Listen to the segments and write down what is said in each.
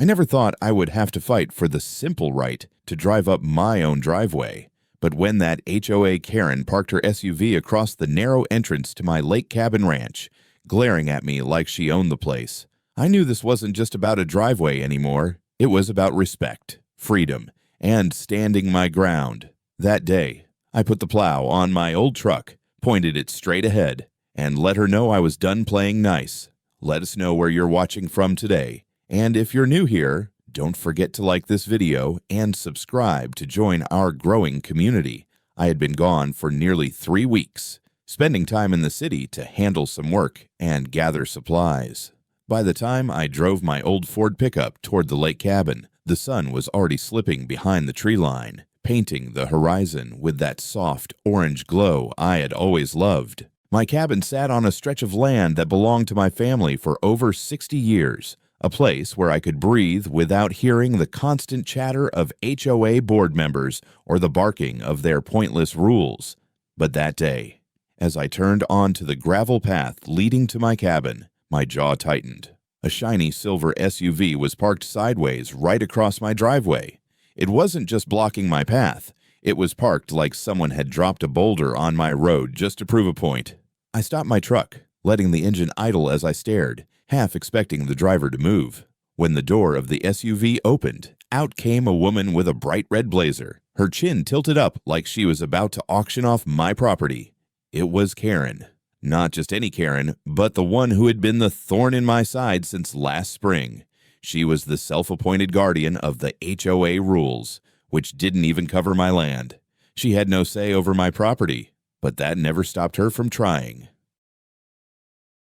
I never thought I would have to fight for the simple right to drive up my own driveway. But when that HOA Karen parked her SUV across the narrow entrance to my lake cabin ranch, glaring at me like she owned the place, I knew this wasn't just about a driveway anymore. It was about respect, freedom, and standing my ground. That day, I put the plow on my old truck, pointed it straight ahead, and let her know I was done playing nice. Let us know where you're watching from today. And if you're new here, don't forget to like this video and subscribe to join our growing community. I had been gone for nearly 3 weeks, spending time in the city to handle some work and gather supplies. By the time I drove my old Ford pickup toward the lake cabin, the sun was already slipping behind the tree line, painting the horizon with that soft orange glow I had always loved. My cabin sat on a stretch of land that belonged to my family for over 60 years, a place where I could breathe without hearing the constant chatter of HOA board members or the barking of their pointless rules. But that day, as I turned onto the gravel path leading to my cabin, my jaw tightened. A shiny silver SUV was parked sideways right across my driveway. It wasn't just blocking my path. It was parked like someone had dropped a boulder on my road just to prove a point. I stopped my truck, letting the engine idle as I stared, half expecting the driver to move. When the door of the SUV opened, out came a woman with a bright red blazer, her chin tilted up like she was about to auction off my property. It was Karen. Not just any Karen, but the one who had been the thorn in my side since last spring. She was the self-appointed guardian of the HOA rules, which didn't even cover my land. She had no say over my property, but that never stopped her from trying.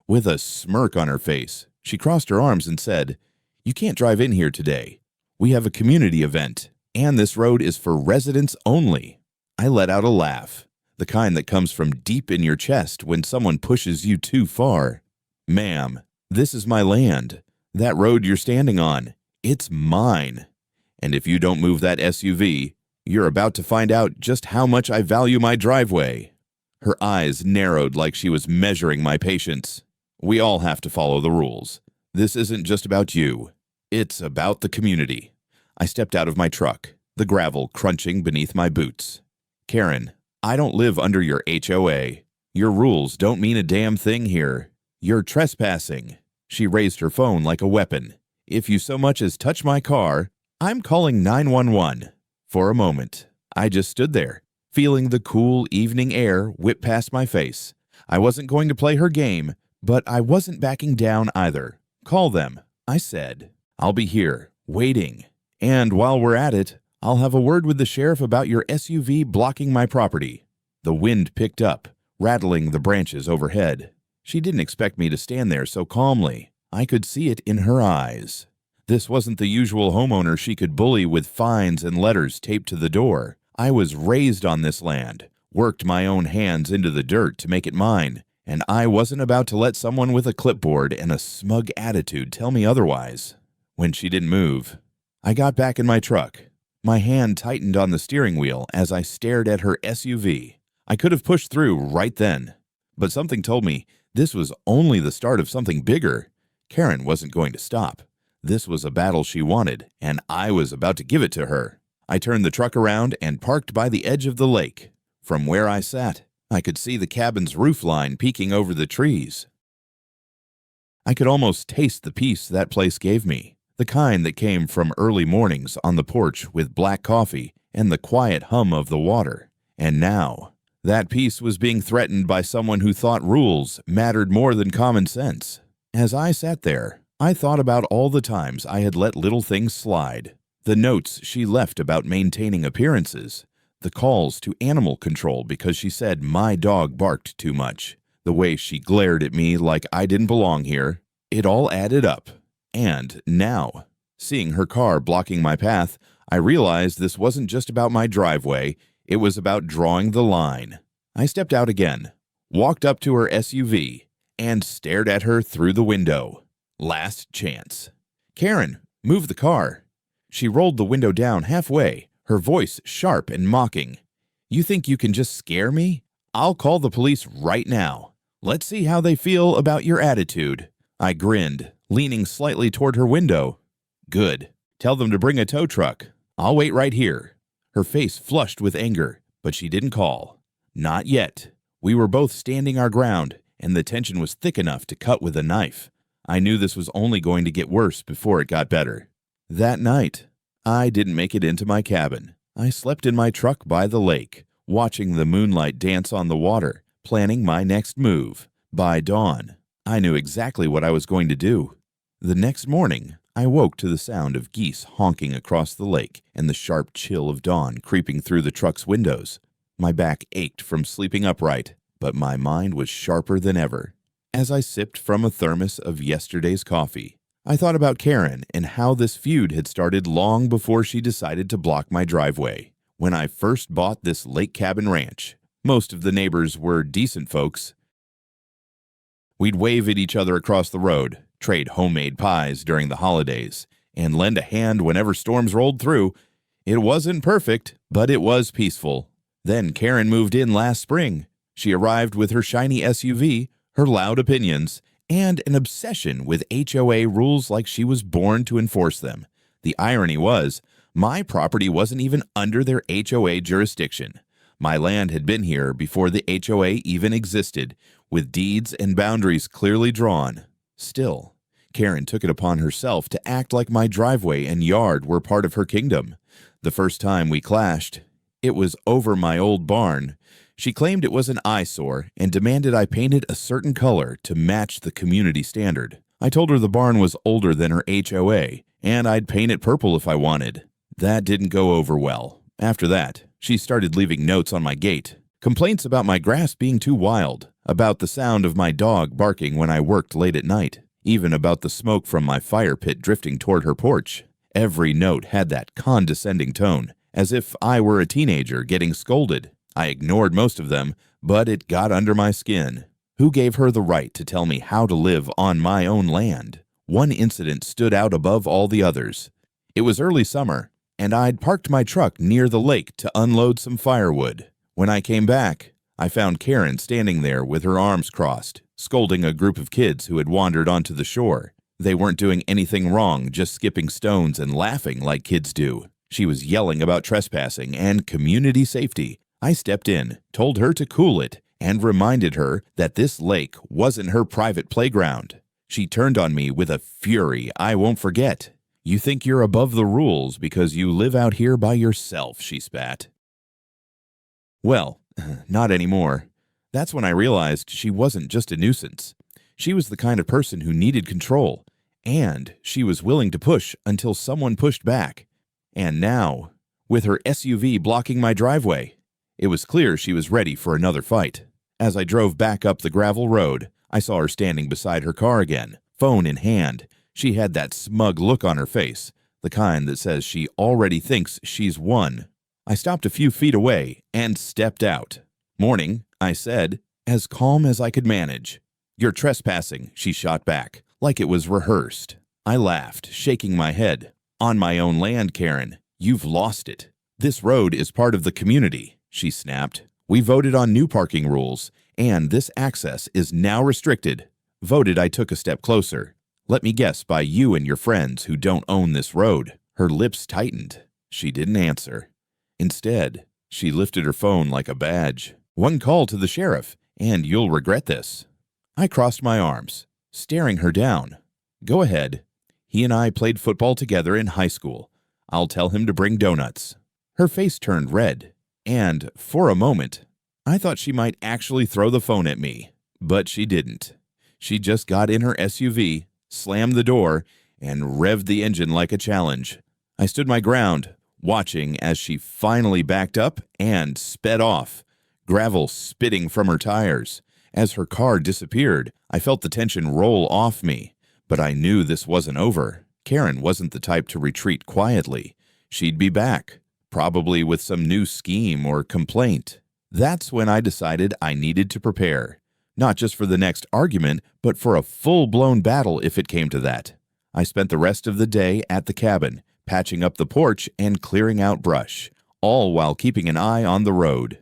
With a smirk on her face, she crossed her arms and said, "You can't drive in here today. We have a community event, and this road is for residents only." I let out a laugh, the kind that comes from deep in your chest when someone pushes you too far. "Ma'am, this is my land. That road you're standing on, it's mine. And if you don't move that SUV, you're about to find out just how much I value my driveway." Her eyes narrowed like she was measuring my patience. "We all have to follow the rules. This isn't just about you. It's about the community." I stepped out of my truck, the gravel crunching beneath my boots. "Karen, I don't live under your HOA. Your rules don't mean a damn thing here. You're trespassing." She raised her phone like a weapon. "If you so much as touch my car, I'm calling 911. For a moment, I just stood there, feeling the cool evening air whip past my face. I wasn't going to play her game, but I wasn't backing down either. "Call them," I said. "I'll be here, waiting. And while we're at it, I'll have a word with the sheriff about your SUV blocking my property." The wind picked up, rattling the branches overhead. She didn't expect me to stand there so calmly. I could see it in her eyes. This wasn't the usual homeowner she could bully with fines and letters taped to the door. I was raised on this land, worked my own hands into the dirt to make it mine, and I wasn't about to let someone with a clipboard and a smug attitude tell me otherwise. When she didn't move, I got back in my truck. My hand tightened on the steering wheel as I stared at her SUV. I could have pushed through right then, but something told me this was only the start of something bigger. Karen wasn't going to stop. This was a battle she wanted, and I was about to give it to her. I turned the truck around and parked by the edge of the lake. From where I sat, I could see the cabin's roof line peeking over the trees. I could almost taste the peace that place gave me, the kind that came from early mornings on the porch with black coffee and the quiet hum of the water. And now, that peace was being threatened by someone who thought rules mattered more than common sense. As I sat there, I thought about all the times I had let little things slide. The notes she left about maintaining appearances, the calls to animal control because she said my dog barked too much, the way she glared at me like I didn't belong here. It all added up. And now, seeing her car blocking my path, I realized this wasn't just about my driveway. It was about drawing the line. I stepped out again, walked up to her SUV, and stared at her through the window. Last chance. "Karen, move the car." She rolled the window down halfway, her voice sharp and mocking. "You think you can just scare me? I'll call the police right now. Let's see how they feel about your attitude." I grinned, leaning slightly toward her window. Good. Tell them to bring a tow truck. I'll wait right here." Her face flushed with anger, but she didn't call. Not yet. We were both standing our ground, and the tension was thick enough to cut with a knife. I knew this was only going to get worse before it got better. That night, I didn't make it into my cabin. I slept in my truck by the lake, watching the moonlight dance on the water, planning my next move. By dawn, I knew exactly what I was going to do. The next morning, I woke to the sound of geese honking across the lake and the sharp chill of dawn creeping through the truck's windows. My back ached from sleeping upright, but my mind was sharper than ever. As I sipped from a thermos of yesterday's coffee, I thought about Karen and how this feud had started long before she decided to block my driveway. When I first bought this lake cabin ranch, most of the neighbors were decent folks. We'd wave at each other across the road, trade homemade pies during the holidays, and lend a hand whenever storms rolled through. It wasn't perfect, but it was peaceful. Then Karen moved in last spring. She arrived with her shiny SUV, her loud opinions, and an obsession with HOA rules like she was born to enforce them. The irony was, my property wasn't even under their HOA jurisdiction. My land had been here before the HOA even existed, with deeds and boundaries clearly drawn. Still, Karen took it upon herself to act like my driveway and yard were part of her kingdom. The first time we clashed, it was over my old barn. She claimed it was an eyesore and demanded I paint it a certain color to match the community standard. I told her the barn was older than her HOA, and I'd paint it purple if I wanted. That didn't go over well. After that, she started leaving notes on my gate. Complaints about my grass being too wild, about the sound of my dog barking when I worked late at night, even about the smoke from my fire pit drifting toward her porch. Every note had that condescending tone, as if I were a teenager getting scolded. I ignored most of them, but it got under my skin. Who gave her the right to tell me how to live on my own land? One incident stood out above all the others. It was early summer, and I'd parked my truck near the lake to unload some firewood. When I came back, I found Karen standing there with her arms crossed, scolding a group of kids who had wandered onto the shore. They weren't doing anything wrong, just skipping stones and laughing like kids do. She was yelling about trespassing and community safety. I stepped in, told her to cool it, and reminded her that this lake wasn't her private playground. She turned on me with a fury I won't forget. "You think you're above the rules because you live out here by yourself," she spat. Well, not anymore. That's when I realized she wasn't just a nuisance. She was the kind of person who needed control, and she was willing to push until someone pushed back. And now, with her SUV blocking my driveway, it was clear she was ready for another fight. As I drove back up the gravel road, I saw her standing beside her car again, phone in hand. She had that smug look on her face, the kind that says she already thinks she's won. I stopped a few feet away and stepped out. "Morning," I said, as calm as I could manage. "You're trespassing," she shot back, like it was rehearsed. I laughed, shaking my head. "On my own land, Karen. You've lost it. This road is part of the community," she snapped. "We voted on new parking rules, and this access is now restricted." Voted I took a step closer. "Let me guess, by you and your friends who don't own this road." Her lips tightened. She didn't answer. Instead, she lifted her phone like a badge. "One call to the sheriff, and you'll regret this." I crossed my arms, staring her down. "Go ahead. He and I played football together in high school. I'll tell him to bring donuts." Her face turned red, and for a moment, I thought she might actually throw the phone at me, but she didn't. She just got in her SUV, slammed the door, and revved the engine like a challenge. I stood my ground, watching as she finally backed up and sped off, gravel spitting from her tires. As her car disappeared, I felt the tension roll off me, but I knew this wasn't over. Karen wasn't the type to retreat quietly. She'd be back, probably with some new scheme or complaint. That's when I decided I needed to prepare, not just for the next argument, but for a full-blown battle if it came to that. I spent the rest of the day at the cabin, patching up the porch and clearing out brush, all while keeping an eye on the road.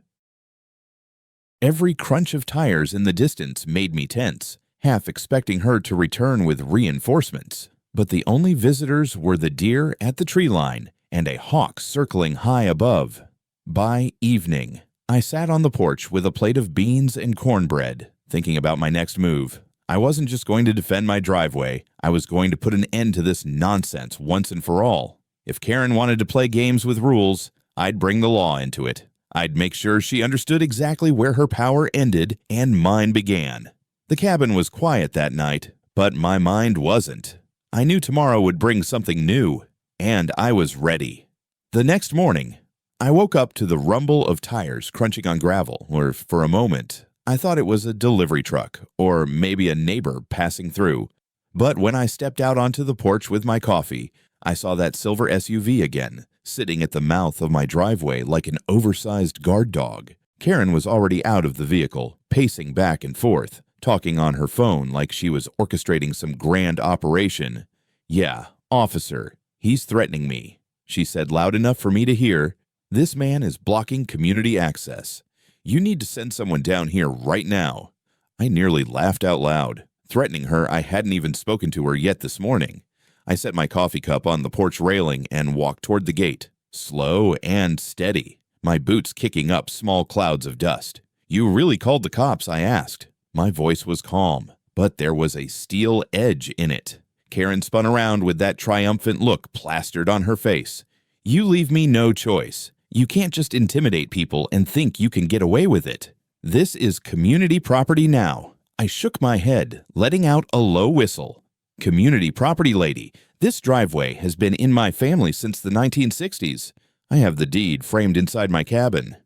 Every crunch of tires in the distance made me tense, half expecting her to return with reinforcements. But the only visitors were the deer at the tree line and a hawk circling high above. By evening, I sat on the porch with a plate of beans and cornbread, thinking about my next move. I wasn't just going to defend my driveway, I was going to put an end to this nonsense once and for all. If Karen wanted to play games with rules, I'd bring the law into it. I'd make sure she understood exactly where her power ended and mine began. The cabin was quiet that night, but my mind wasn't. I knew tomorrow would bring something new, and I was ready. The next morning, I woke up to the rumble of tires crunching on gravel, or for a moment, I thought it was a delivery truck, or maybe a neighbor passing through. But when I stepped out onto the porch with my coffee, I saw that silver SUV again, sitting at the mouth of my driveway like an oversized guard dog. Karen was already out of the vehicle, pacing back and forth, talking on her phone like she was orchestrating some grand operation. "Yeah, officer, he's threatening me," she said loud enough for me to hear. "This man is blocking community access. You need to send someone down here right now." I nearly laughed out loud. Threatening her, I hadn't even spoken to her yet this morning. I set my coffee cup on the porch railing and walked toward the gate, slow and steady, my boots kicking up small clouds of dust. "You really called the cops?" I asked. My voice was calm, but there was a steel edge in it. Karen spun around with that triumphant look plastered on her face. "You leave me no choice. You can't just intimidate people and think you can get away with it. This is community property now." I shook my head, letting out a low whistle. "Community property, lady. This driveway has been in my family since the 1960s. I have the deed framed inside my cabin."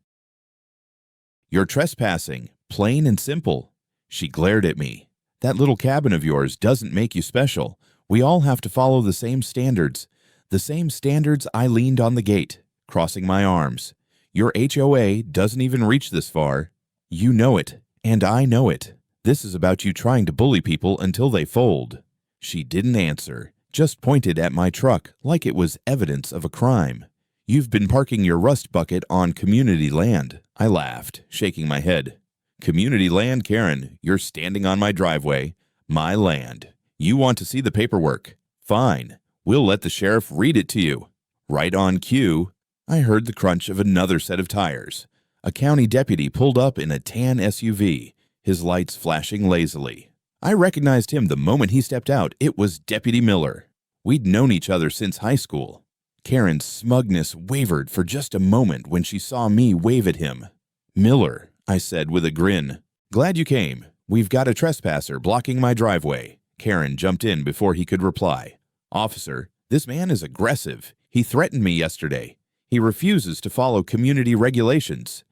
"You're trespassing, plain and simple." She glared at me. "That little cabin of yours doesn't make you special. We all have to follow the same standards. The same standards." I leaned on the gate, crossing my arms. "Your HOA doesn't even reach this far. You know it, and I know it. This is about you trying to bully people until they fold." She didn't answer, just pointed at my truck like it was evidence of a crime. "You've been parking your rust bucket on community land." I laughed, shaking my head. "Community land, Karen. You're standing on my driveway. My land. You want to see the paperwork? Fine. We'll let the sheriff read it to you." Right on cue, I heard the crunch of another set of tires. A county deputy pulled up in a tan SUV, his lights flashing lazily. I recognized him the moment he stepped out. It was Deputy Miller. We'd known each other since high school. Karen's smugness wavered for just a moment when she saw me wave at him. "Miller," I said with a grin. "Glad you came. We've got a trespasser blocking my driveway." Karen jumped in before he could reply. "Officer, this man is aggressive. He threatened me yesterday. He refuses to follow community regulations.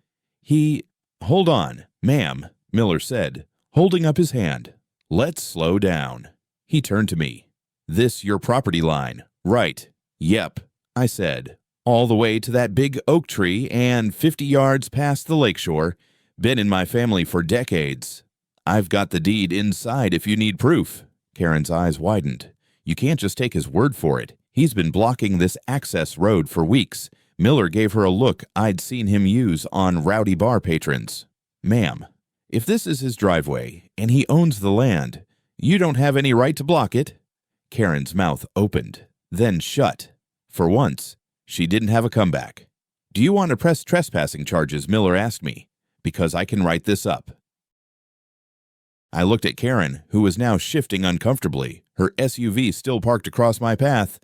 Hold on, ma'am," Miller said, holding up his hand. "Let's slow down." He turned to me. "This your property line, right?" "Yep," I said. "All the way to that big oak tree and 50 yards past the lakeshore. Been in my family for decades." "I've got the deed inside if you need proof." Karen's eyes widened. "You can't just take his word for it. He's been blocking this access road for weeks." Miller gave her a look I'd seen him use on rowdy bar patrons. "Ma'am, if this is his driveway and he owns the land, you don't have any right to block it." Karen's mouth opened, then shut. For once, she didn't have a comeback. "Do you want to press trespassing charges?" Miller asked me. "Because I can write this up." I looked at Karen, who was now shifting uncomfortably, her SUV still parked across my path.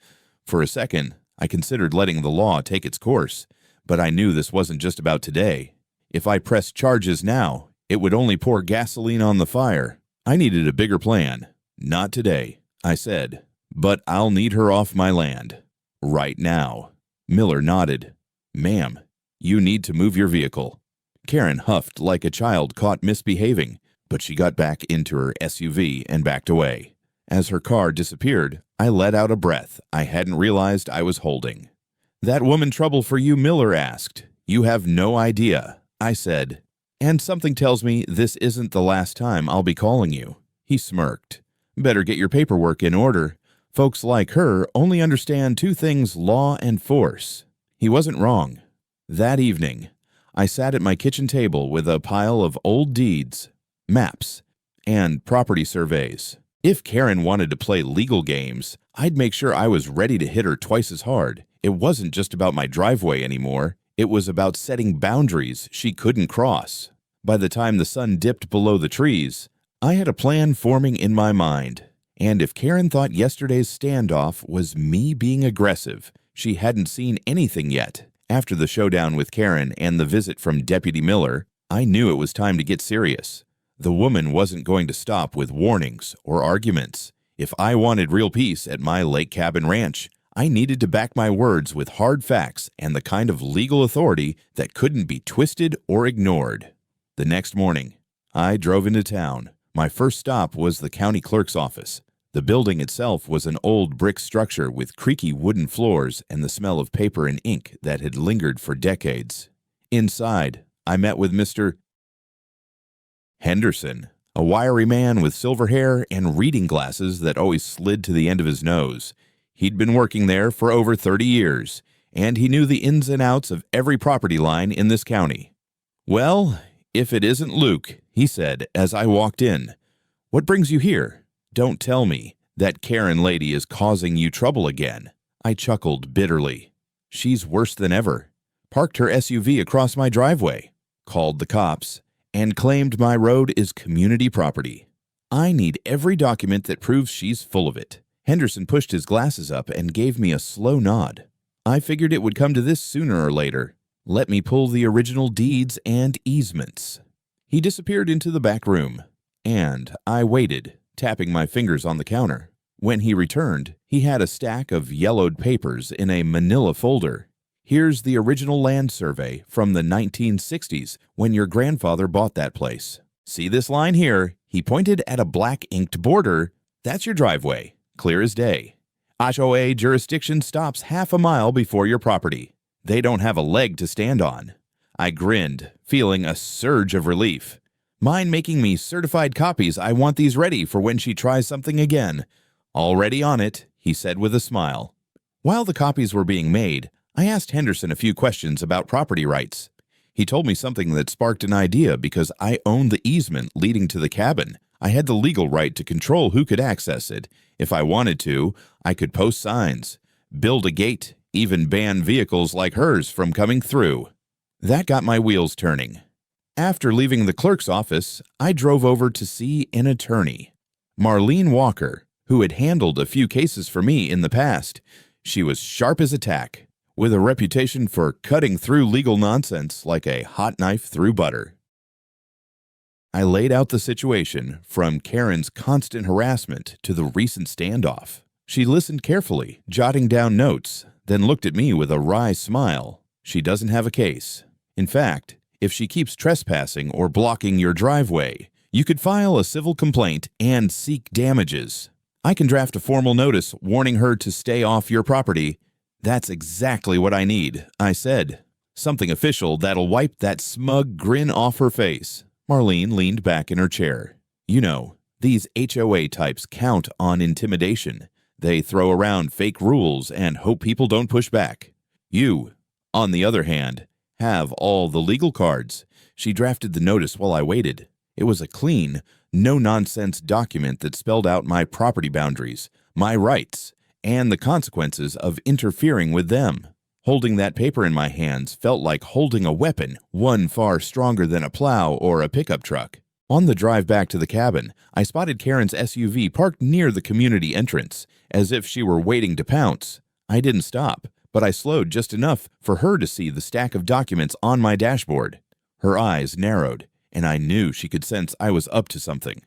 For a second, I considered letting the law take its course, but I knew this wasn't just about today. If I pressed charges now, it would only pour gasoline on the fire. I needed a bigger plan. "Not today," I said, "but I'll need her off my land. Right now." Miller nodded. "Ma'am, you need to move your vehicle." Karen huffed like a child caught misbehaving, but she got back into her SUV and backed away. As her car disappeared, I let out a breath I hadn't realized I was holding. "That woman trouble for you?" Miller asked. "You have no idea," I said. "And something tells me this isn't the last time I'll be calling you." He smirked. "Better get your paperwork in order. Folks like her only understand two things: law and force." He wasn't wrong. That evening, I sat at my kitchen table with a pile of old deeds, maps, and property surveys. If Karen wanted to play legal games, I'd make sure I was ready to hit her twice as hard. It wasn't just about my driveway anymore. It was about setting boundaries she couldn't cross. By the time the sun dipped below the trees, I had a plan forming in my mind. And if Karen thought yesterday's standoff was me being aggressive, she hadn't seen anything yet. After the showdown with Karen and the visit from Deputy Miller, I knew it was time to get serious. The woman wasn't going to stop with warnings or arguments. If I wanted real peace at my lake cabin ranch, I needed to back my words with hard facts and the kind of legal authority that couldn't be twisted or ignored. The next morning, I drove into town. My first stop was the county clerk's office. The building itself was an old brick structure with creaky wooden floors and the smell of paper and ink that had lingered for decades. Inside, I met with Mr. Henderson, a wiry man with silver hair and reading glasses that always slid to the end of his nose. He'd been working there for over 30 years, and he knew the ins and outs of every property line in this county. "Well, if it isn't Luke," he said as I walked in. "What brings you here? Don't tell me that Karen lady is causing you trouble again." I chuckled bitterly. "She's worse than ever. Parked her SUV across my driveway, called the cops, and claimed my road is community property. I need every document that proves she's full of it." Henderson pushed his glasses up and gave me a slow nod. "I figured it would come to this sooner or later. Let me pull the original deeds and easements." He disappeared into the back room, and I waited, tapping my fingers on the counter. When he returned, he had a stack of yellowed papers in a manila folder. "Here's the original land survey from the 1960s when your grandfather bought that place. See this line here?" He pointed at a black inked border. "That's your driveway, clear as day. HOA jurisdiction stops half a mile before your property. They don't have a leg to stand on." I grinned, feeling a surge of relief. "Mind making me certified copies? I want these ready for when she tries something again." "Already on it," he said with a smile. While the copies were being made, I asked Henderson a few questions about property rights. He told me something that sparked an idea because I owned the easement leading to the cabin. I had the legal right to control who could access it. If I wanted to, I could post signs, build a gate, even ban vehicles like hers from coming through. That got my wheels turning. After leaving the clerk's office, I drove over to see an attorney, Marlene Walker, who had handled a few cases for me in the past. She was sharp as a tack, with a reputation for cutting through legal nonsense like a hot knife through butter. I laid out the situation, from Karen's constant harassment to the recent standoff. She listened carefully, jotting down notes, then looked at me with a wry smile. "She doesn't have a case. In fact, if she keeps trespassing or blocking your driveway, you could file a civil complaint and seek damages. I can draft a formal notice warning her to stay off your property." "That's exactly what I need," I said. "Something official that'll wipe that smug grin off her face." Marlene leaned back in her chair. "You know, these HOA types count on intimidation. They throw around fake rules and hope people don't push back. You, on the other hand, have all the legal cards." She drafted the notice while I waited. It was a clean, no-nonsense document that spelled out my property boundaries, my rights, and the consequences of interfering with them. Holding that paper in my hands felt like holding a weapon, one far stronger than a plow or a pickup truck. On the drive back to the cabin, I spotted Karen's SUV parked near the community entrance, as if she were waiting to pounce. I didn't stop, but I slowed just enough for her to see the stack of documents on my dashboard. Her eyes narrowed, and I knew she could sense I was up to something.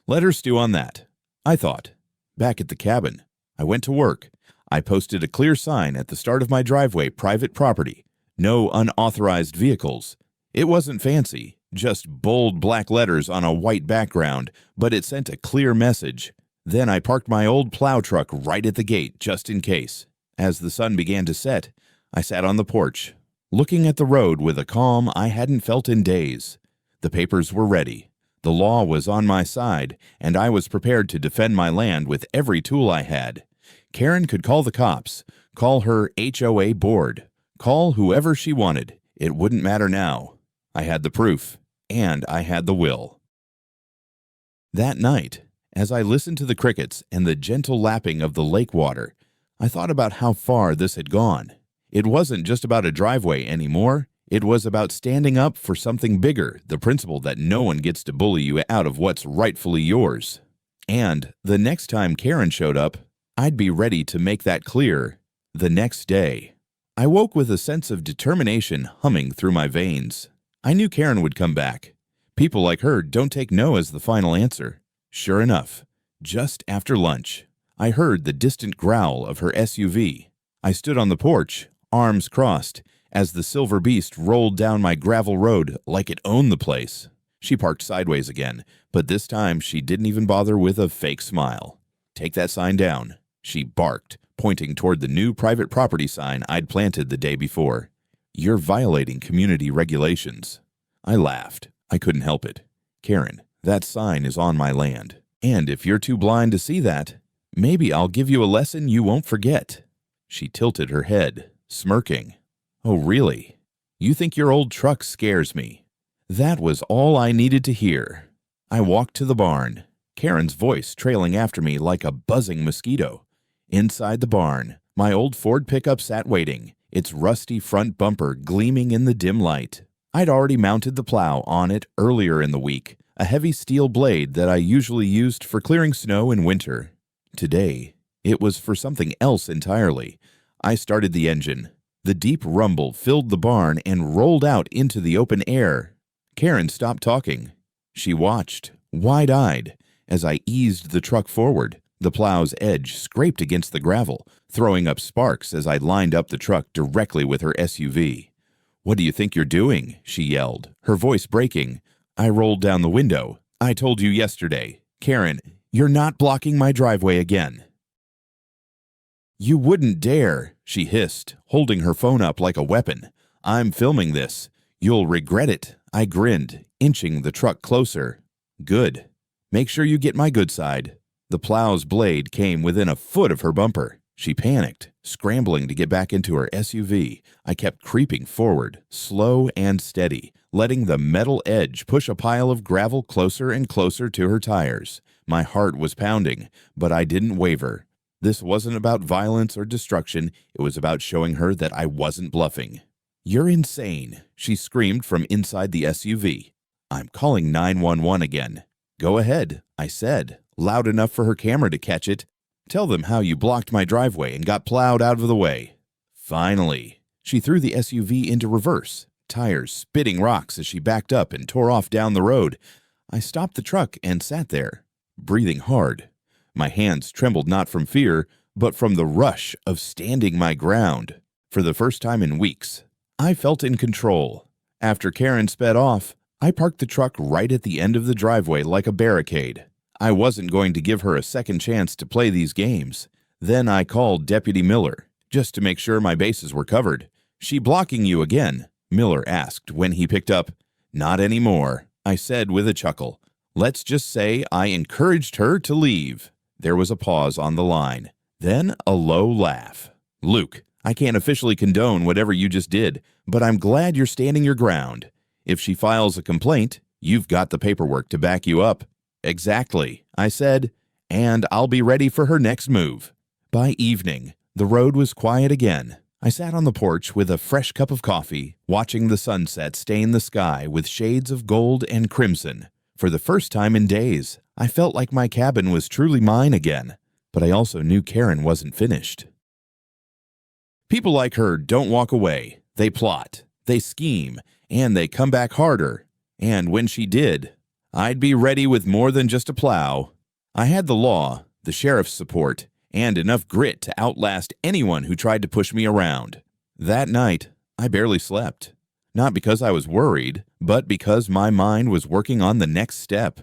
Let her stew on that, I thought. Back at the cabin, I went to work. I posted a clear sign at the start of my driveway, "Private property. No unauthorized vehicles." It wasn't fancy, just bold black letters on a white background, but it sent a clear message. Then I parked my old plow truck right at the gate, just in case. As the sun began to set, I sat on the porch, looking at the road with a calm I hadn't felt in days. The papers were ready. The law was on my side, and I was prepared to defend my land with every tool I had. Karen could call the cops, call her HOA board, call whoever she wanted. It wouldn't matter now. I had the proof, and I had the will. That night, As I listened to the crickets and the gentle lapping of the lake water, I thought about how far this had gone. It wasn't just about a driveway anymore. It was about standing up for something bigger, the principle that no one gets to bully you out of what's rightfully yours. And the next time Karen showed up, I'd be ready to make that clear the next day. I woke with a sense of determination humming through my veins. I knew Karen would come back. People like her don't take no as the final answer. Sure enough, just after lunch, I heard the distant growl of her SUV. I stood on the porch, arms crossed, as the silver beast rolled down my gravel road like it owned the place. She parked sideways again, but this time she didn't even bother with a fake smile. "Take that sign down," she barked, pointing toward the new private property sign I'd planted the day before. "You're violating community regulations." I laughed. I couldn't help it. "Karen, that sign is on my land. And if you're too blind to see that, maybe I'll give you a lesson you won't forget." She tilted her head, smirking. "Oh, really? You think your old truck scares me?" That was all I needed to hear. I walked to the barn, Karen's voice trailing after me like a buzzing mosquito. Inside the barn, my old Ford pickup sat waiting, its rusty front bumper gleaming in the dim light. I'd already mounted the plow on it earlier in the week, a heavy steel blade that I usually used for clearing snow in winter. Today, it was for something else entirely. I started the engine. The deep rumble filled the barn and rolled out into the open air. Karen stopped talking. She watched, wide-eyed, as I eased the truck forward. The plow's edge scraped against the gravel, throwing up sparks as I lined up the truck directly with her SUV. "What do you think you're doing?" she yelled, her voice breaking. I rolled down the window. "I told you yesterday. Karen, you're not blocking my driveway again." "You wouldn't dare," she hissed, holding her phone up like a weapon. "I'm filming this. You'll regret it." I grinned, inching the truck closer. "Good. Make sure you get my good side." The plow's blade came within a foot of her bumper. She panicked, scrambling to get back into her SUV. I kept creeping forward, slow and steady, letting the metal edge push a pile of gravel closer and closer to her tires. My heart was pounding, but I didn't waver. This wasn't about violence or destruction. It was about showing her that I wasn't bluffing. "You're insane," she screamed from inside the SUV. "I'm calling 911 again." "Go ahead," I said, loud enough for her camera to catch it. "Tell them how you blocked my driveway and got plowed out of the way." Finally, she threw the SUV into reverse, tires spitting rocks as she backed up and tore off down the road. I stopped the truck and sat there, breathing hard. My hands trembled not from fear, but from the rush of standing my ground. For the first time in weeks, I felt in control. After Karen sped off, I parked the truck right at the end of the driveway like a barricade. I wasn't going to give her a second chance to play these games. Then I called Deputy Miller, just to make sure my bases were covered. "She blocking you again?" Miller asked when he picked up. "Not anymore," I said with a chuckle. "Let's just say I encouraged her to leave." There was a pause on the line, then a low laugh. "Luke, I can't officially condone whatever you just did, but I'm glad you're standing your ground. If she files a complaint, you've got the paperwork to back you up." "Exactly," I said, "and I'll be ready for her next move." By evening, the road was quiet again. I sat on the porch with a fresh cup of coffee, watching the sunset stain the sky with shades of gold and crimson. For the first time in days, I felt like my cabin was truly mine again, but I also knew Karen wasn't finished. People like her don't walk away. They plot, they scheme, and they come back harder. And when she did, I'd be ready with more than just a plow. I had the law, the sheriff's support, and enough grit to outlast anyone who tried to push me around. That night, I barely slept. Not because I was worried, but because my mind was working on the next step.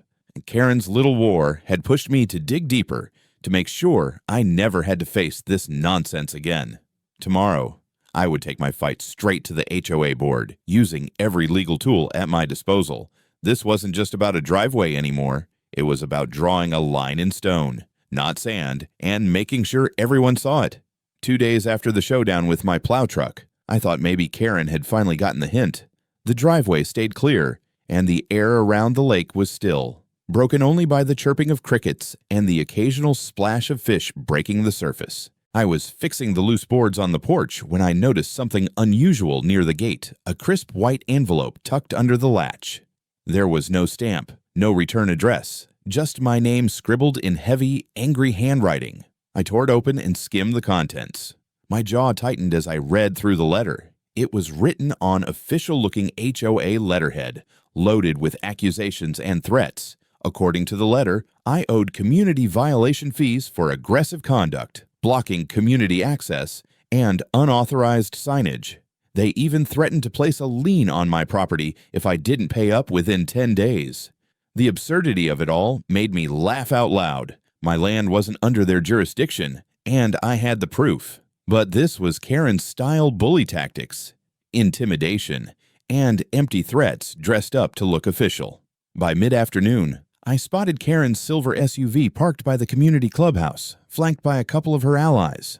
Karen's little war had pushed me to dig deeper, to make sure I never had to face this nonsense again. Tomorrow, I would take my fight straight to the HOA board, using every legal tool at my disposal. This wasn't just about a driveway anymore. It was about drawing a line in stone, not sand, and making sure everyone saw it. 2 days after the showdown with my plow truck, I thought maybe Karen had finally gotten the hint. The driveway stayed clear, and the air around the lake was still. broken only by the chirping of crickets and the occasional splash of fish breaking the surface. I was fixing the loose boards on the porch when I noticed something unusual near the gate, a crisp white envelope tucked under the latch. There was no stamp, no return address, just my name scribbled in heavy, angry handwriting. I tore it open and skimmed the contents. My jaw tightened as I read through the letter. It was written on official-looking HOA letterhead, loaded with accusations and threats. According to the letter, I owed community violation fees for aggressive conduct, blocking community access, and unauthorized signage. They even threatened to place a lien on my property if I didn't pay up within 10 days. The absurdity of it all made me laugh out loud. My land wasn't under their jurisdiction, and I had the proof. But this was Karen's style bully tactics, intimidation, and empty threats dressed up to look official. By mid-afternoon, I spotted Karen's silver SUV parked by the community clubhouse, flanked by a couple of her allies.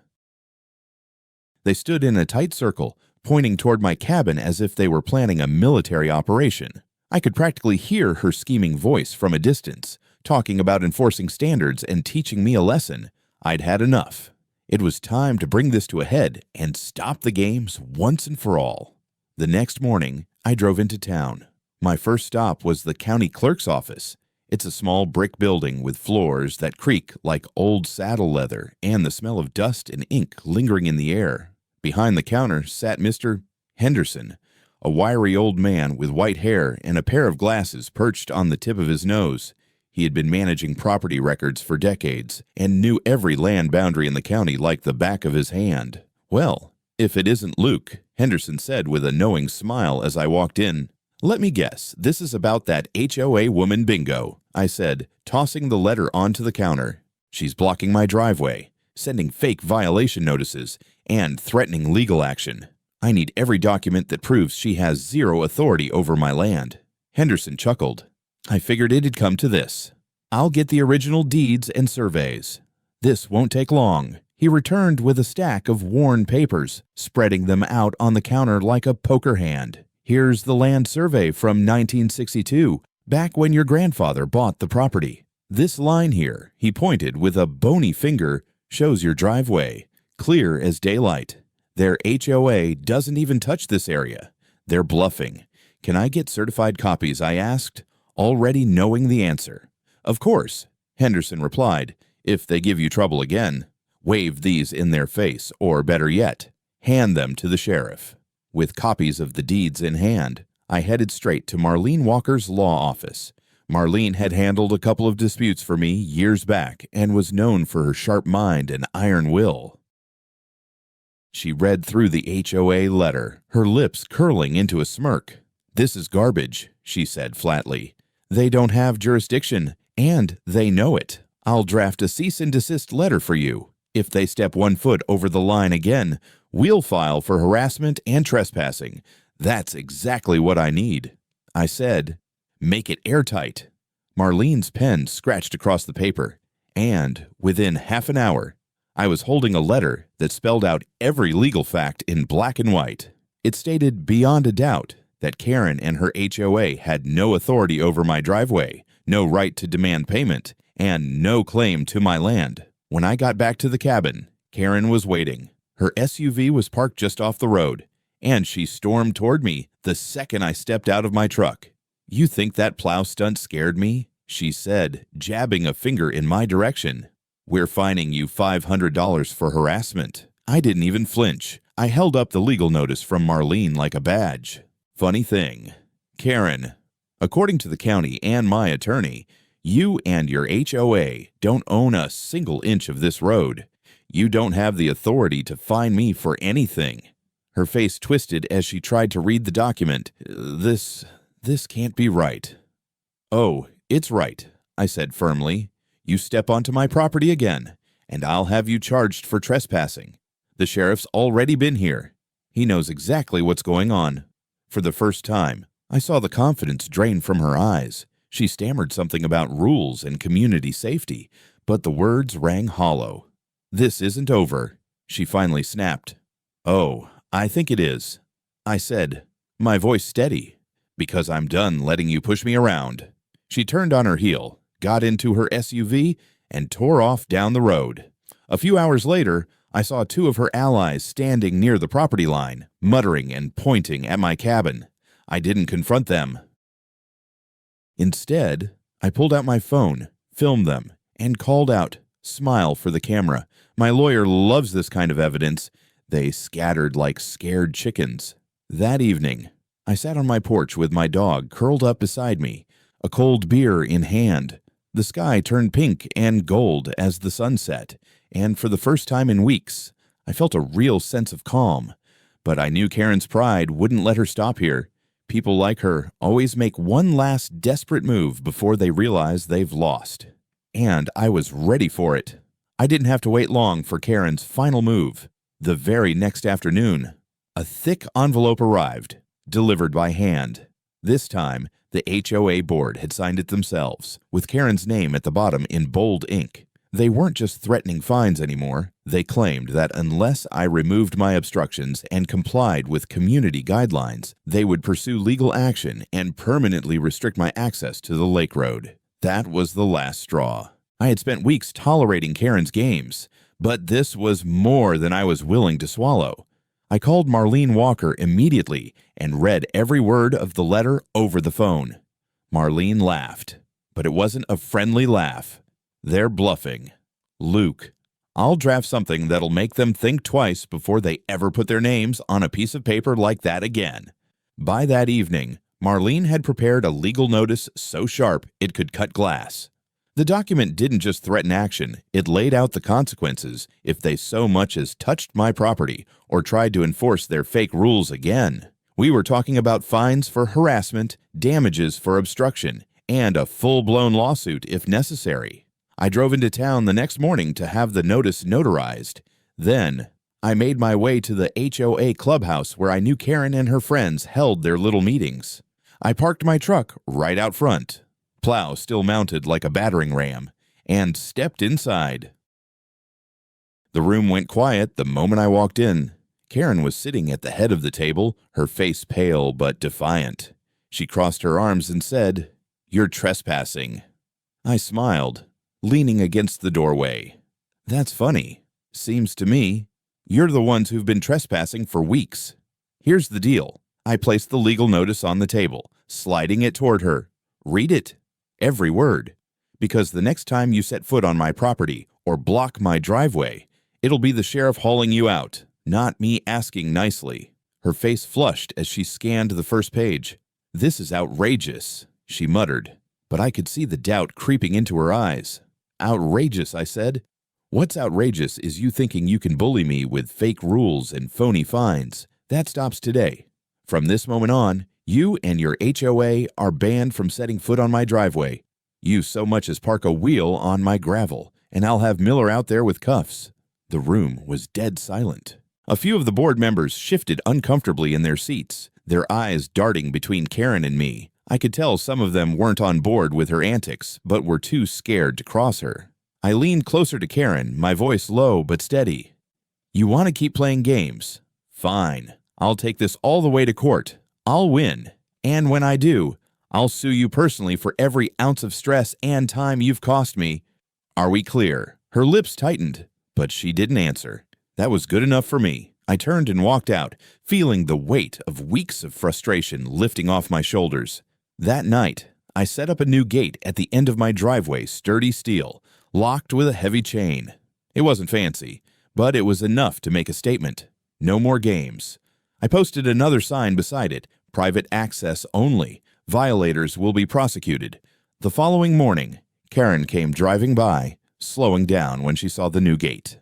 They stood in a tight circle, pointing toward my cabin as if they were planning a military operation. I could practically hear her scheming voice from a distance, talking about enforcing standards and teaching me a lesson. I'd had enough. It was time to bring this to a head and stop the games once and for all. The next morning, I drove into town. My first stop was the county clerk's office. It's a small brick building with floors that creak like old saddle leather and the smell of dust and ink lingering in the air. Behind the counter sat Mr. Henderson, a wiry old man with white hair and a pair of glasses perched on the tip of his nose. He had been managing property records for decades and knew every land boundary in the county like the back of his hand. "Well, if it isn't Luke," Henderson said with a knowing smile as I walked in. "Let me guess, this is about that HOA woman bingo," I said, tossing the letter onto the counter. "She's blocking my driveway, sending fake violation notices, and threatening legal action. I need every document that proves she has zero authority over my land." Henderson chuckled. "I figured it'd come to this. I'll get the original deeds and surveys. This won't take long." He returned with a stack of worn papers, spreading them out on the counter like a poker hand. "Here's the land survey from 1962, back when your grandfather bought the property. This line here," he pointed with a bony finger, "shows your driveway, clear as daylight. Their HOA doesn't even touch this area. They're bluffing. Can I get certified copies?" I asked, already knowing the answer. "Of course," Henderson replied, "if they give you trouble again. Wave these in their face, or better yet, hand them to the sheriff." With copies of the deeds in hand, I headed straight to Marlene Walker's law office. Marlene had handled a couple of disputes for me years back and was known for her sharp mind and iron will. She read through the HOA letter, her lips curling into a smirk. "This is garbage," she said flatly. "They don't have jurisdiction, and they know it. I'll draft a cease and desist letter for you. If they step 1 foot over the line again, we'll file for harassment and trespassing. That's exactly what I need." I said, "Make it airtight." Marlene's pen scratched across the paper, and within half an hour, I was holding a letter that spelled out every legal fact in black and white. It stated beyond a doubt that Karen and her HOA had no authority over my driveway, no right to demand payment, and no claim to my land. When I got back to the cabin, Karen was waiting. Her SUV was parked just off the road, and she stormed toward me the second I stepped out of my truck. "You think that plow stunt scared me?" she said, jabbing a finger in my direction. "We're fining you $500 for harassment." I didn't even flinch. I held up the legal notice from Marlene like a badge. "Funny thing, Karen, according to the county and my attorney, you and your HOA don't own a single inch of this road. You don't have the authority to fine me for anything." Her face twisted as she tried to read the document. This can't be right." "Oh, it's right," I said firmly. "You step onto my property again, and I'll have you charged for trespassing. The sheriff's already been here. He knows exactly what's going on." For the first time, I saw the confidence drain from her eyes. She stammered something about rules and community safety, but the words rang hollow. "This isn't over," she finally snapped. "Oh, I think it is," I said, my voice steady, "because I'm done letting you push me around." She turned on her heel, got into her SUV, and tore off down the road. A few hours later, I saw two of her allies standing near the property line, muttering and pointing at my cabin. I didn't confront them. Instead, I pulled out my phone, filmed them, and called out, "Smile" for the camera. My lawyer loves this kind of evidence. They scattered like scared chickens. That evening, I sat on my porch with my dog curled up beside me, a cold beer in hand. The sky turned pink and gold as the sun set, and for the first time in weeks, I felt a real sense of calm. But I knew Karen's pride wouldn't let her stop here. People like her always make one last desperate move before they realize they've lost. And I was ready for it. I didn't have to wait long for Karen's final move. The very next afternoon, a thick envelope arrived, delivered by hand. This time, the HOA board had signed it themselves, with Karen's name at the bottom in bold ink. They weren't just threatening fines anymore. They claimed that unless I removed my obstructions and complied with community guidelines, they would pursue legal action and permanently restrict my access to the lake road. That was the last straw. I had spent weeks tolerating Karen's games, but this was more than I was willing to swallow. I called Marlene Walker immediately and read every word of the letter over the phone. Marlene laughed, but it wasn't a friendly laugh. They're bluffing. Luke, I'll draft something that'll make them think twice before they ever put their names on a piece of paper like that again. By that evening, Marlene had prepared a legal notice so sharp it could cut glass. The document didn't just threaten action, it laid out the consequences if they so much as touched my property or tried to enforce their fake rules again. We were talking about fines for harassment, damages for obstruction, and a full-blown lawsuit if necessary. I drove into town the next morning to have the notice notarized. Then, I made my way to the HOA clubhouse where I knew Karen and her friends held their little meetings. I parked my truck right out front, plow still mounted like a battering ram, and stepped inside. The room went quiet the moment I walked in. Karen was sitting at the head of the table, her face pale but defiant. She crossed her arms and said, "You're trespassing." I smiled, leaning against the doorway. "That's funny. Seems to me you're the ones who've been trespassing for weeks. Here's the deal." I placed the legal notice on the table, sliding it toward her. "Read it. Every word. Because the next time you set foot on my property or block my driveway, it'll be the sheriff hauling you out, not me asking nicely." Her face flushed as she scanned the first page. "This is outrageous," she muttered, but I could see the doubt creeping into her eyes. "Outrageous," I said. "What's outrageous is you thinking you can bully me with fake rules and phony fines. That stops today. From this moment on, you and your HOA are banned from setting foot on my driveway. You so much as park a wheel on my gravel, and I'll have Miller out there with cuffs." The room was dead silent. A few of the board members shifted uncomfortably in their seats, their eyes darting between Karen and me. I could tell some of them weren't on board with her antics, but were too scared to cross her. I leaned closer to Karen, my voice low but steady. "You want to keep playing games? Fine. I'll take this all the way to court. I'll win. And when I do, I'll sue you personally for every ounce of stress and time you've cost me. Are we clear?" Her lips tightened, but she didn't answer. That was good enough for me. I turned and walked out, feeling the weight of weeks of frustration lifting off my shoulders. That night, I set up a new gate at the end of my driveway, sturdy steel, locked with a heavy chain. It wasn't fancy, but it was enough to make a statement. No more games. I posted another sign beside it, "Private access only. Violators will be prosecuted." The following morning, Karen came driving by, slowing down when she saw the new gate.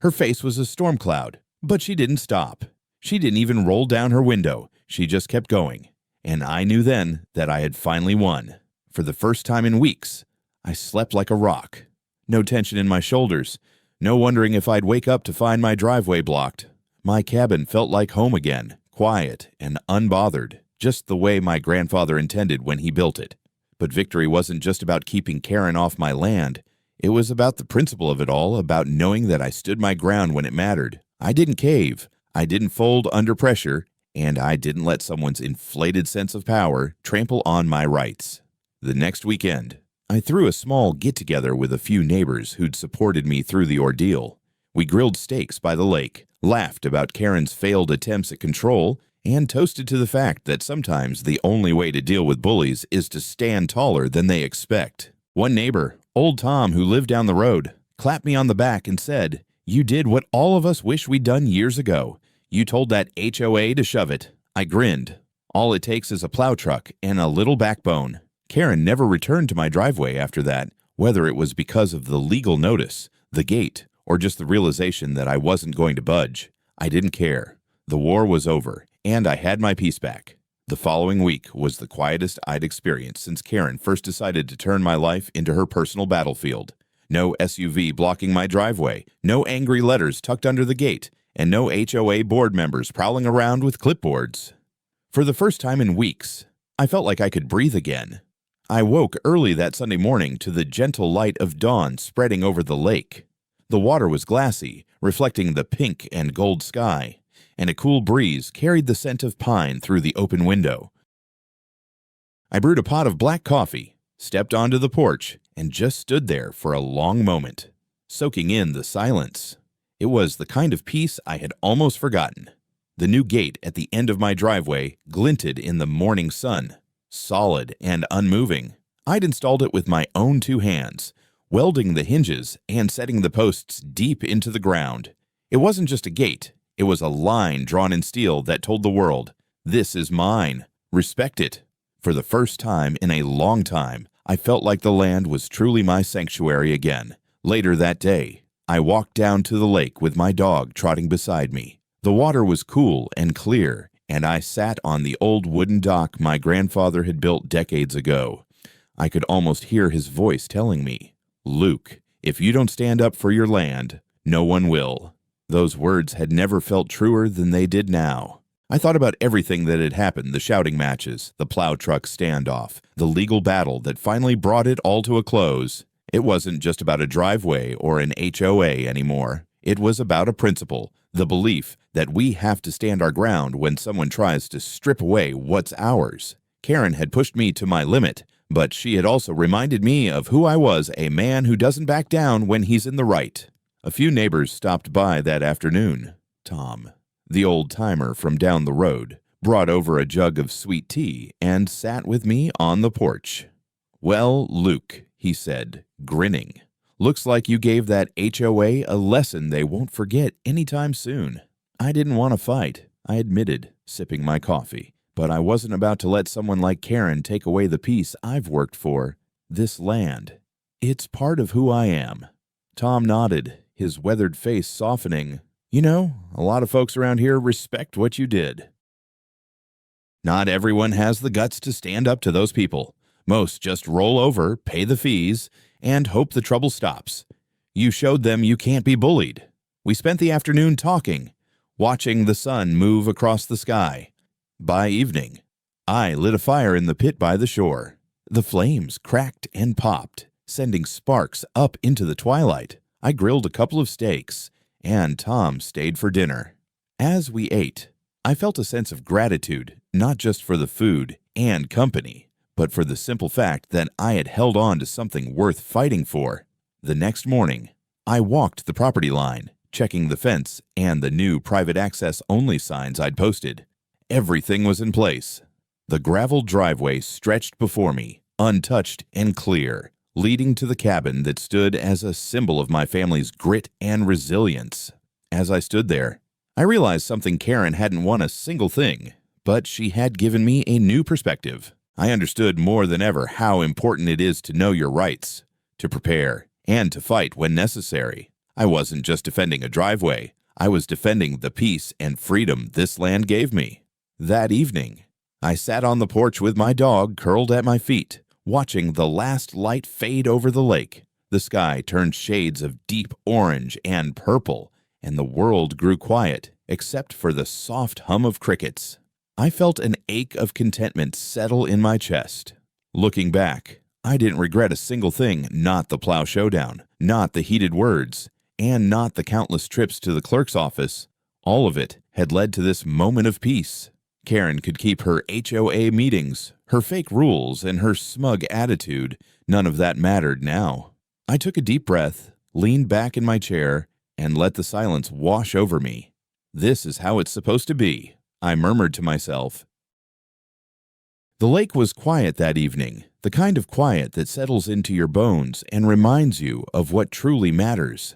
Her face was a storm cloud, but she didn't stop. She didn't even roll down her window. She just kept going. And I knew then that I had finally won. For the first time in weeks, I slept like a rock. No tension in my shoulders. No wondering if I'd wake up to find my driveway blocked. My cabin felt like home again, quiet and unbothered, just the way my grandfather intended when he built it. But victory wasn't just about keeping Karen off my land. It was about the principle of it all, about knowing that I stood my ground when it mattered. I didn't cave, I didn't fold under pressure, and I didn't let someone's inflated sense of power trample on my rights. The next weekend, I threw a small get-together with a few neighbors who'd supported me through the ordeal. We grilled steaks by the lake, laughed about Karen's failed attempts at control, and toasted to the fact that sometimes the only way to deal with bullies is to stand taller than they expect. One neighbor, old Tom, who lived down the road, clapped me on the back and said, "You did what all of us wish we'd done years ago. You told that HOA to shove it." I grinned. All it takes is a plow truck and a little backbone. Karen never returned to my driveway after that, whether it was because of the legal notice, the gate, or just the realization that I wasn't going to budge. I didn't care. The war was over, and I had my peace back. The following week was the quietest I'd experienced since Karen first decided to turn my life into her personal battlefield. No SUV blocking my driveway, no angry letters tucked under the gate, and no HOA board members prowling around with clipboards. For the first time in weeks, I felt like I could breathe again. I woke early that Sunday morning to the gentle light of dawn spreading over the lake. The water was glassy, reflecting the pink and gold sky, and a cool breeze carried the scent of pine through the open window. I brewed a pot of black coffee, stepped onto the porch, and just stood there for a long moment, soaking in the silence. It was the kind of peace I had almost forgotten. The new gate at the end of my driveway glinted in the morning sun, solid and unmoving. I'd installed it with my own two hands, welding the hinges and setting the posts deep into the ground. It wasn't just a gate, it was a line drawn in steel that told the world, "This is mine. Respect it." For the first time in a long time, I felt like the land was truly my sanctuary again. Later that day, I walked down to the lake with my dog trotting beside me. The water was cool and clear, and I sat on the old wooden dock my grandfather had built decades ago. I could almost hear his voice telling me, "Luke, if you don't stand up for your land, no one will." Those words had never felt truer than they did now. I thought about everything that had happened, the shouting matches, the plow truck standoff, the legal battle that finally brought it all to a close. It wasn't just about a driveway or an HOA anymore. It was about a principle, the belief that we have to stand our ground when someone tries to strip away what's ours. Karen had pushed me to my limit, but she had also reminded me of who I was, a man who doesn't back down when he's in the right. A few neighbors stopped by that afternoon. Tom, the old-timer from down the road, brought over a jug of sweet tea and sat with me on the porch. "Well, Luke," he said, grinning, "looks like you gave that HOA a lesson they won't forget anytime soon." I didn't want to fight, I admitted, sipping my coffee, but I wasn't about to let someone like Karen take away the peace I've worked for, this land. It's part of who I am. Tom nodded, his weathered face softening. "You know, a lot of folks around here respect what you did." Not everyone has the guts to stand up to those people. Most just roll over, pay the fees, and hope the trouble stops. You showed them you can't be bullied. We spent the afternoon talking, watching the sun move across the sky. By evening, I lit a fire in the pit by the shore. The flames cracked and popped, sending sparks up into the twilight. I grilled a couple of steaks, and Tom stayed for dinner. As we ate, I felt a sense of gratitude, not just for the food and company, but for the simple fact that I had held on to something worth fighting for. The next morning, I walked the property line, checking the fence and the new private access only signs I'd posted. Everything was in place. The gravel driveway stretched before me, untouched and clear, leading to the cabin that stood as a symbol of my family's grit and resilience. As I stood there, I realized something Karen hadn't won a single thing, but she had given me a new perspective. I understood more than ever how important it is to know your rights, to prepare, and to fight when necessary. I wasn't just defending a driveway, I was defending the peace and freedom this land gave me. That evening, I sat on the porch with my dog curled at my feet, watching the last light fade over the lake. The sky turned shades of deep orange and purple, and the world grew quiet, except for the soft hum of crickets. I felt an ache of contentment settle in my chest. Looking back, I didn't regret a single thing, not the plow showdown, not the heated words, and not the countless trips to the clerk's office. All of it had led to this moment of peace. Karen could keep her HOA meetings, Her fake rules and her smug attitude, none of that mattered now. I took a deep breath, leaned back in my chair, and let the silence wash over me. This is how it's supposed to be, I murmured to myself. The lake was quiet that evening, the kind of quiet that settles into your bones and reminds you of what truly matters.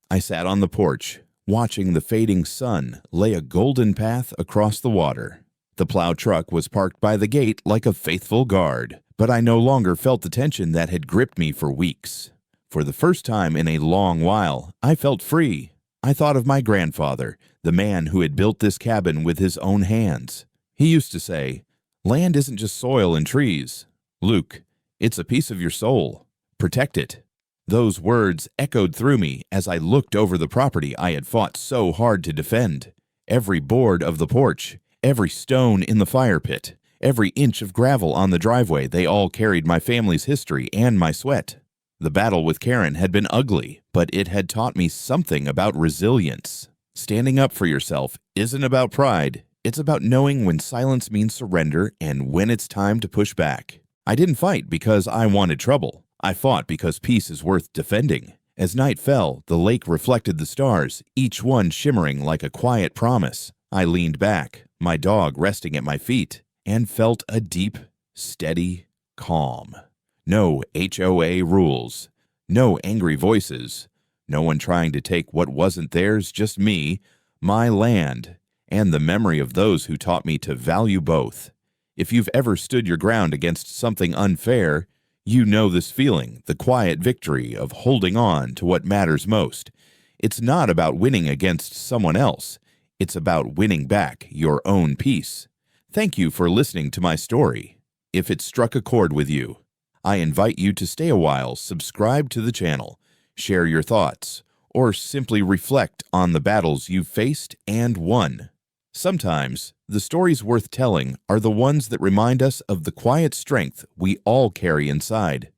I sat on the porch, watching the fading sun lay a golden path across the water. The plow truck was parked by the gate like a faithful guard, but I no longer felt the tension that had gripped me for weeks. For the first time in a long while, I felt free. I thought of my grandfather, the man who had built this cabin with his own hands. He used to say, "Land isn't just soil and trees. Luke, it's a piece of your soul. Protect it." Those words echoed through me as I looked over the property I had fought so hard to defend. Every board of the porch, every stone in the fire pit, every inch of gravel on the driveway, they all carried my family's history and my sweat. The battle with Karen had been ugly, but it had taught me something about resilience. Standing up for yourself isn't about pride. It's about knowing when silence means surrender and when it's time to push back. I didn't fight because I wanted trouble. I fought because peace is worth defending. As night fell, the lake reflected the stars, each one shimmering like a quiet promise. I leaned back, my dog resting at my feet, and felt a deep, steady calm. No HOA rules, no angry voices, no one trying to take what wasn't theirs, just me, my land, and the memory of those who taught me to value both. If you've ever stood your ground against something unfair, you know this feeling, the quiet victory of holding on to what matters most. It's not about winning against someone else. It's about winning back your own peace. Thank you for listening to my story. If it struck a chord with you, I invite you to stay a while, subscribe to the channel, share your thoughts, or simply reflect on the battles you've faced and won. Sometimes, the stories worth telling are the ones that remind us of the quiet strength we all carry inside.